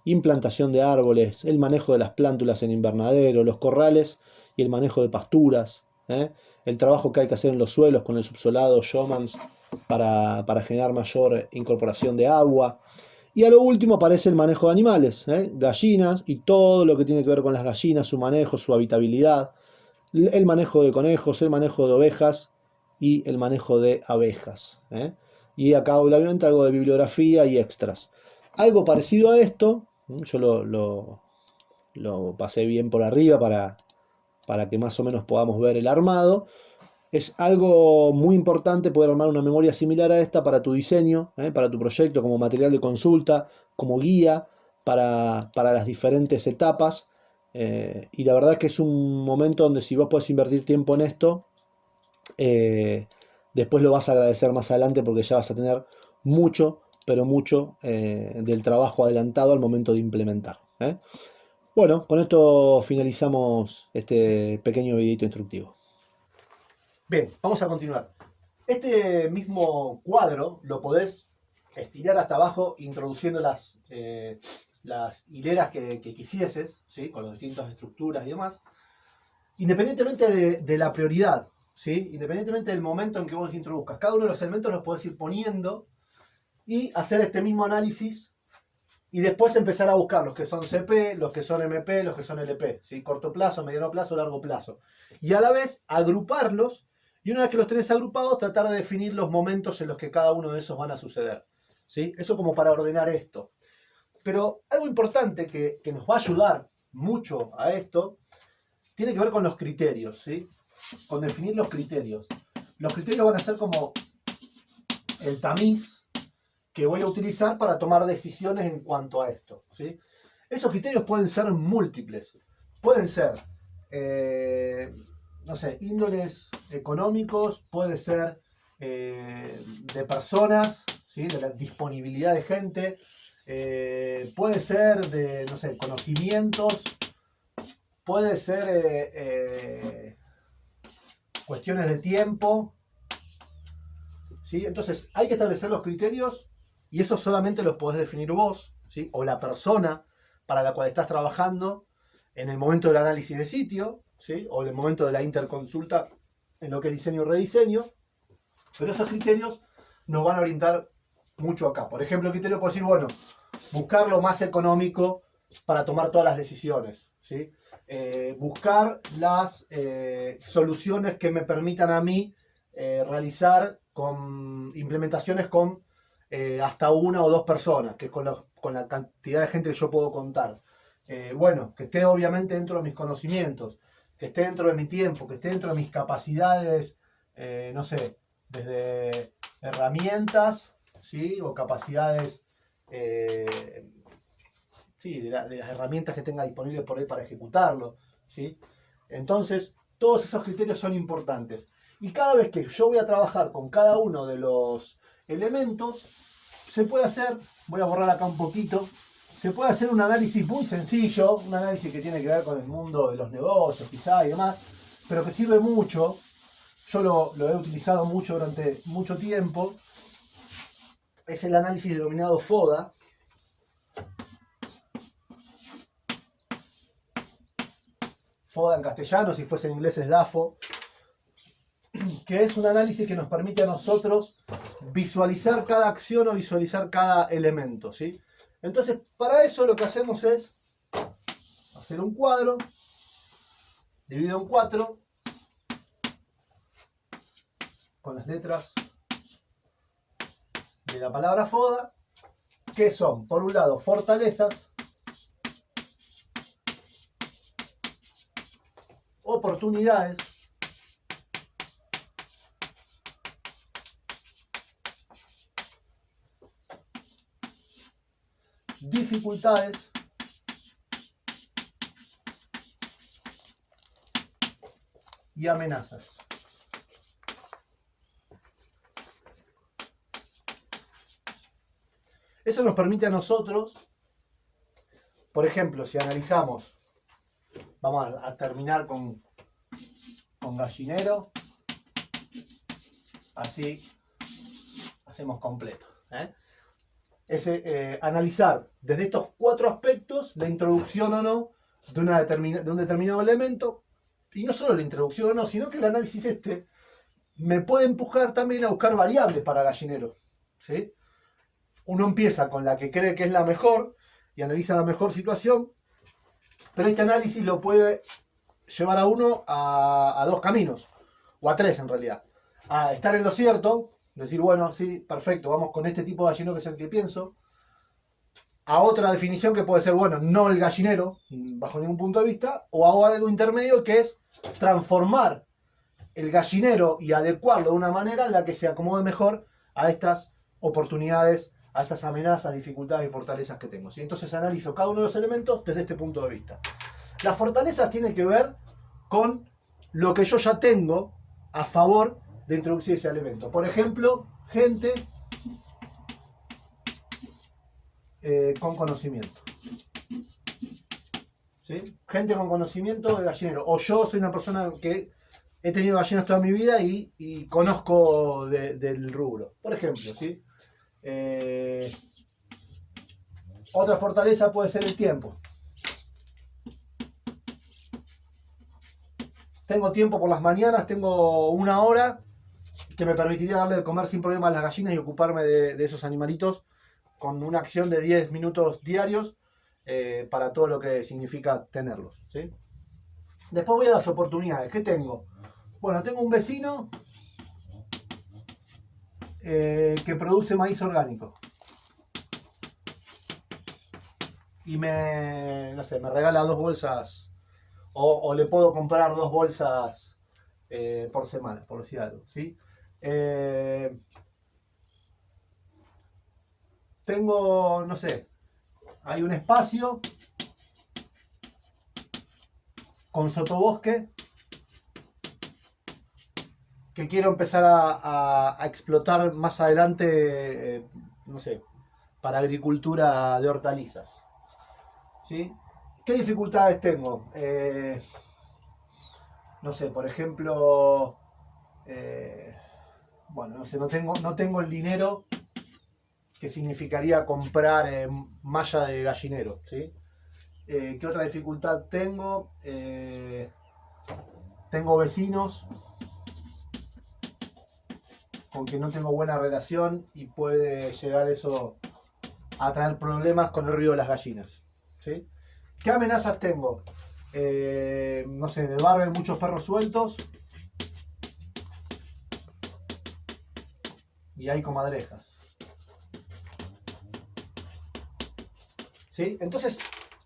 implantación de árboles, el manejo de las plántulas en invernadero, los corrales y el manejo de pasturas, el trabajo que hay que hacer en los suelos con el subsolado Showmans para generar mayor incorporación de agua. Y a lo último aparece el manejo de animales, gallinas y todo lo que tiene que ver con las gallinas, su manejo, su habitabilidad, el manejo de conejos, el manejo de ovejas y el manejo de abejas. Y acá obviamente algo de bibliografía y extras. Algo parecido a esto, yo lo pasé bien por arriba para que más o menos podamos ver el armado. Es algo muy importante poder armar una memoria similar a esta para tu diseño, para tu proyecto, como material de consulta, como guía para las diferentes etapas. Y la verdad que es un momento donde si vos podés invertir tiempo en esto, después lo vas a agradecer más adelante porque ya vas a tener mucho, pero mucho del trabajo adelantado al momento de implementar. Bueno, con esto finalizamos este pequeño videito instructivo. Bien, vamos a continuar. Este mismo cuadro lo podés estirar hasta abajo introduciendo las hileras que quisieses, ¿sí? Con las distintas estructuras y demás. independientemente de la prioridad, ¿sí? Independientemente del momento en que vos introduzcas. Cada uno de los elementos los podés ir poniendo y hacer este mismo análisis y después empezar a buscar los que son CP, los que son MP, los que son LP, ¿sí? Corto plazo, mediano plazo, largo plazo. Y a la vez agruparlos y una vez que los tenés agrupados tratar de definir los momentos en los que cada uno de esos van a suceder, ¿sí? Eso como para ordenar esto. Pero algo importante que nos va a ayudar mucho a esto tiene que ver con los criterios, ¿sí? Con definir los criterios. Los criterios van a ser como el tamiz que voy a utilizar para tomar decisiones en cuanto a esto, ¿sí? Esos criterios pueden ser múltiples. Pueden ser, no sé, índoles económicos, puede ser de personas, ¿sí? De la disponibilidad de gente, puede ser de, no sé, conocimientos, puede ser cuestiones de tiempo, ¿sí? Entonces hay que establecer los criterios y eso solamente los podés definir vos, ¿sí? O la persona para la cual estás trabajando en el momento del análisis de sitio, ¿sí? O en el momento de la interconsulta en lo que es diseño y rediseño. Pero esos criterios nos van a orientar mucho acá. Por ejemplo, el criterio puede decir, bueno, buscar lo más económico para tomar todas las decisiones, ¿sí? Buscar las soluciones que me permitan a mí realizar con implementaciones con hasta una o dos personas, que es con la cantidad de gente que yo puedo contar. Bueno, que esté obviamente dentro de mis conocimientos, que esté dentro de mi tiempo, que esté dentro de mis capacidades, no sé, desde herramientas, ¿sí? O capacidades, sí, de las herramientas que tenga disponibles por ahí para ejecutarlo, ¿sí? Entonces, todos esos criterios son importantes. Y cada vez que yo voy a trabajar con cada uno de los elementos, se puede hacer, voy a borrar acá un poquito, se puede hacer un análisis muy sencillo, un análisis que tiene que ver con el mundo de los negocios quizá y demás, pero que sirve mucho. Yo lo he utilizado mucho durante mucho tiempo. Es el análisis denominado FODA. FODA en castellano, si fuese en inglés es DAFO, que es un análisis que nos permite a nosotros visualizar cada acción o visualizar cada elemento, ¿sí? Entonces, para eso lo que hacemos es hacer un cuadro, dividido en 4, con las letras de la palabra FODA, que son, por un lado, fortalezas, oportunidades, dificultades y amenazas. Eso nos permite a nosotros, por ejemplo, si analizamos, vamos a terminar con gallinero, así hacemos completo, analizar desde estos 4 aspectos la introducción o no de un determinado elemento, y no solo la introducción o no, sino que el análisis me puede empujar también a buscar variables para gallinero, ¿sí? Uno empieza con la que cree que es la mejor y analiza la mejor situación, pero este análisis lo puede llevar a uno a 2 caminos, o a 3 en realidad. A estar en lo cierto, decir, bueno, sí, perfecto, vamos con este tipo de gallinero que es el que pienso. A otra definición que puede ser, bueno, no el gallinero, bajo ningún punto de vista, o a algo intermedio que es transformar el gallinero y adecuarlo de una manera en la que se acomode mejor a estas oportunidades, a estas amenazas, dificultades y fortalezas que tengo, ¿sí? Entonces analizo cada uno de los elementos desde este punto de vista. Las fortalezas tienen que ver con lo que yo ya tengo a favor de introducir ese elemento. Por ejemplo, gente con conocimiento, ¿sí? Gente con conocimiento de gallinero. O yo soy una persona que he tenido gallinas toda mi vida y conozco del rubro. Por ejemplo, ¿sí? Otra fortaleza puede ser el tiempo. Tengo tiempo por las mañanas, tengo 1 hora que me permitiría darle de comer sin problema a las gallinas y ocuparme de esos animalitos con una acción de 10 minutos diarios para todo lo que significa tenerlos, ¿sí? Después voy a las oportunidades. ¿Qué tengo? Bueno, tengo un vecino que produce maíz orgánico. Y no sé, me regala 2 bolsas o le puedo comprar 2 bolsas por semana, por decir algo, ¿sí? Tengo, no sé, hay un espacio con sotobosque que quiero empezar a explotar más adelante, no sé, para agricultura de hortalizas, ¿sí? ¿Qué dificultades tengo? No sé, por ejemplo, bueno, no sé, no tengo el dinero que significaría comprar malla de gallinero, ¿sí? ¿Qué otra dificultad tengo? Tengo vecinos con que no tengo buena relación y puede llegar eso a traer problemas con el ruido de las gallinas, ¿sí? ¿Qué amenazas tengo? No sé, en el barrio hay muchos perros sueltos y hay comadrejas, ¿sí? Entonces,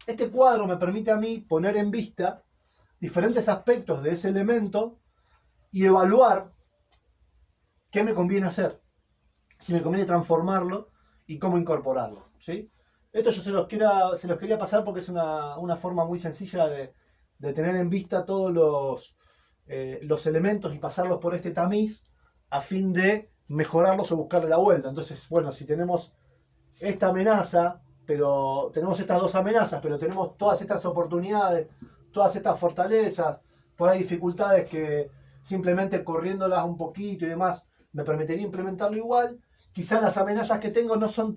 este cuadro me permite a mí poner en vista diferentes aspectos de ese elemento y evaluar qué me conviene hacer, si me conviene transformarlo y cómo incorporarlo, ¿sí? Esto yo se los quería pasar porque es una forma muy sencilla de tener en vista todos los elementos y pasarlos por este tamiz a fin de mejorarlos o buscarle la vuelta. Entonces, bueno, si tenemos esta amenaza, pero tenemos estas 2 amenazas, pero tenemos todas estas oportunidades, todas estas fortalezas, por ahí dificultades que simplemente corriéndolas un poquito y demás me permitiría implementarlo igual. Quizás las amenazas que tengo no son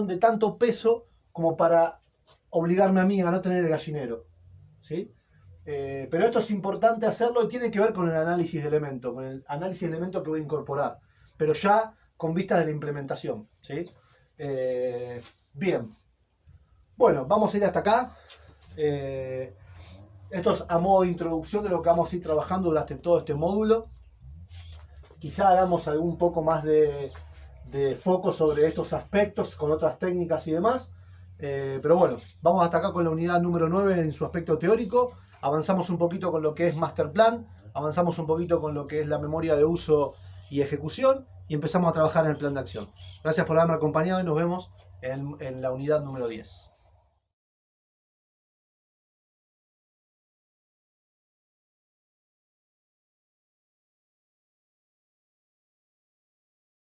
de tanto peso como para obligarme a mí a no tener el gallinero, ¿sí? Pero esto es importante hacerlo y tiene que ver con el análisis de elementos, con el análisis de elementos que voy a incorporar, pero ya con vistas de la implementación, ¿sí? Bien. Bueno, vamos a ir hasta acá. Esto es a modo de introducción de lo que vamos a ir trabajando durante todo este módulo. Quizá hagamos algún poco más de foco sobre estos aspectos con otras técnicas y demás. Pero bueno, vamos hasta acá con la unidad número 9 en su aspecto teórico. Avanzamos un poquito con lo que es Master Plan, avanzamos un poquito con lo que es la memoria de uso y ejecución y empezamos a trabajar en el plan de acción. Gracias por haberme acompañado y nos vemos en la unidad número 10.